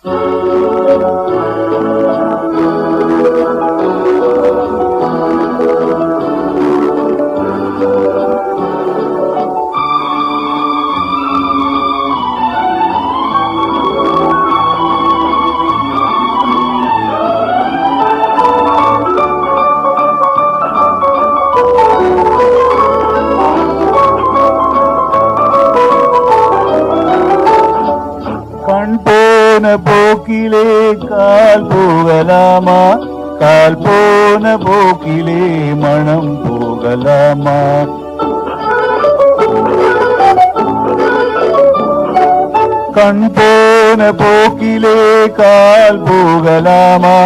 கண் போன போக்கிலே கால் போகலாமா, கால் போன போக்கிலே மனம் போகலாமா. கண் போன போக்கிலே கால் போகலாமா,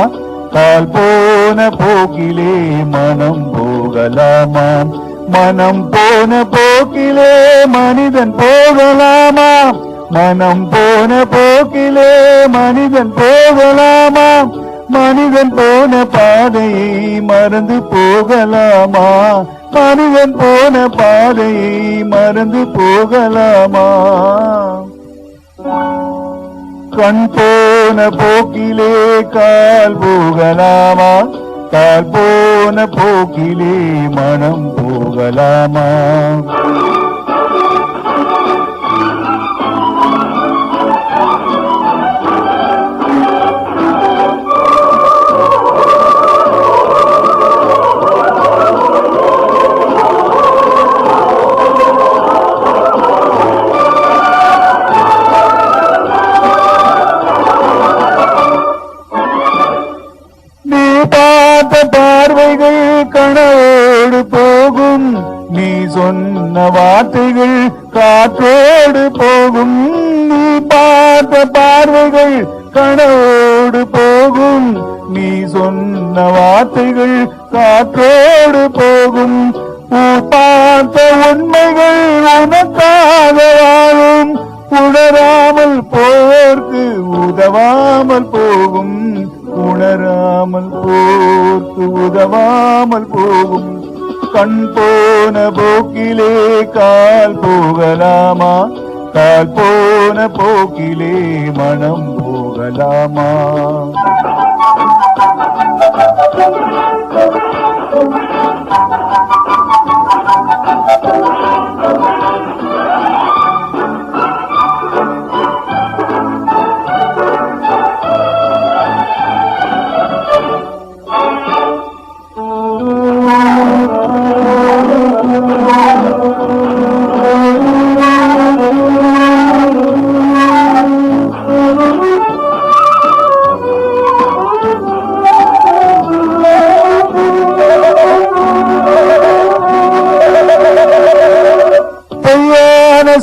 கால் போன போக்கிலே மனம் போகலாமா. மனம் போன போக்கிலே மனிதன் போகலாமா, மனம் போன போக்கிலே மனிதன் போகலாமா. மனிதன் போன பாதையை மறந்து போகலாமா, மனிதன் போன பாதையை மறந்து போகலாமா. கண் போன போக்கிலே கால் போகலாமா, கால் போன போக்கிலே மனம் போகலாமா. பார்வைகள் கனவோடு போகும், நீ சொன்ன வார்த்தைகள் காற்றோடு போகும். நீ பார்த்த பார்வைகள் கனவோடு போகும், நீ சொன்ன வார்த்தைகள் காற்றோடு போகும். பார்த்த உண்மைகள் உனக்காக வாழும், உணராமல் போர்க்கு உதவாமல் போகும், உணராமல் போர்க்கு உதவாமல் போகும். கண் போன போக்கிலே கால் போகலாமா, கால் போன போக்கிலே மனம் போகலாமா.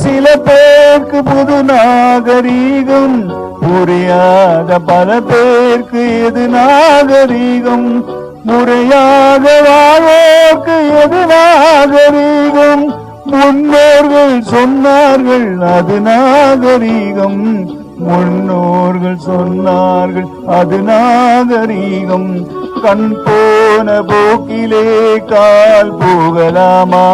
சில பேருக்கு புது நாகரீகம், புரியாத பல பேருக்கு எது நாகரீகம். முறையாக வாழ்வோர்க்கு எது நாகரீகம். முன்னோர்கள் சொன்னார்கள் அது நாகரீகம், முன்னோர்கள் சொன்னார்கள் அது நாகரீகம். கண் போன போக்கிலே கால் போகலாமா,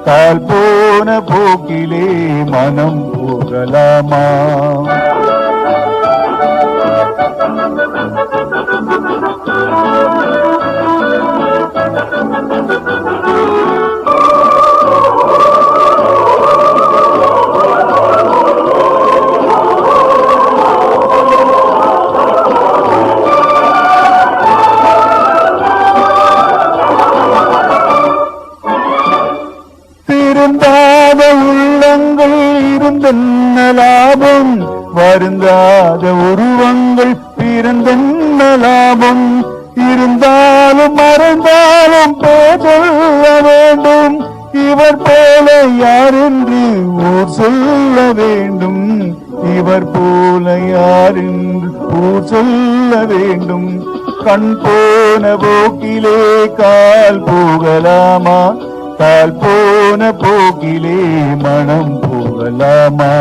கால் போன போக்கிலே மனம் போகலாமா. திருந்தாத உள்ளங்கள் இருந்தென்ன லாபம், வருந்தாத உருவங்கள் பிறந்தென்ன லாபம். இருந்தாலும் மறைந்தாலும் பேசல்ல வேண்டும், இவர் போல யார் என்று ஊர் சொல்ல வேண்டும், இவர் போல யார் என்று ஊர் சொல்ல வேண்டும். கண் போன போக்கிலே கால் போகலாமா, கால் போன போக்கிலே மனம் போகலாமா.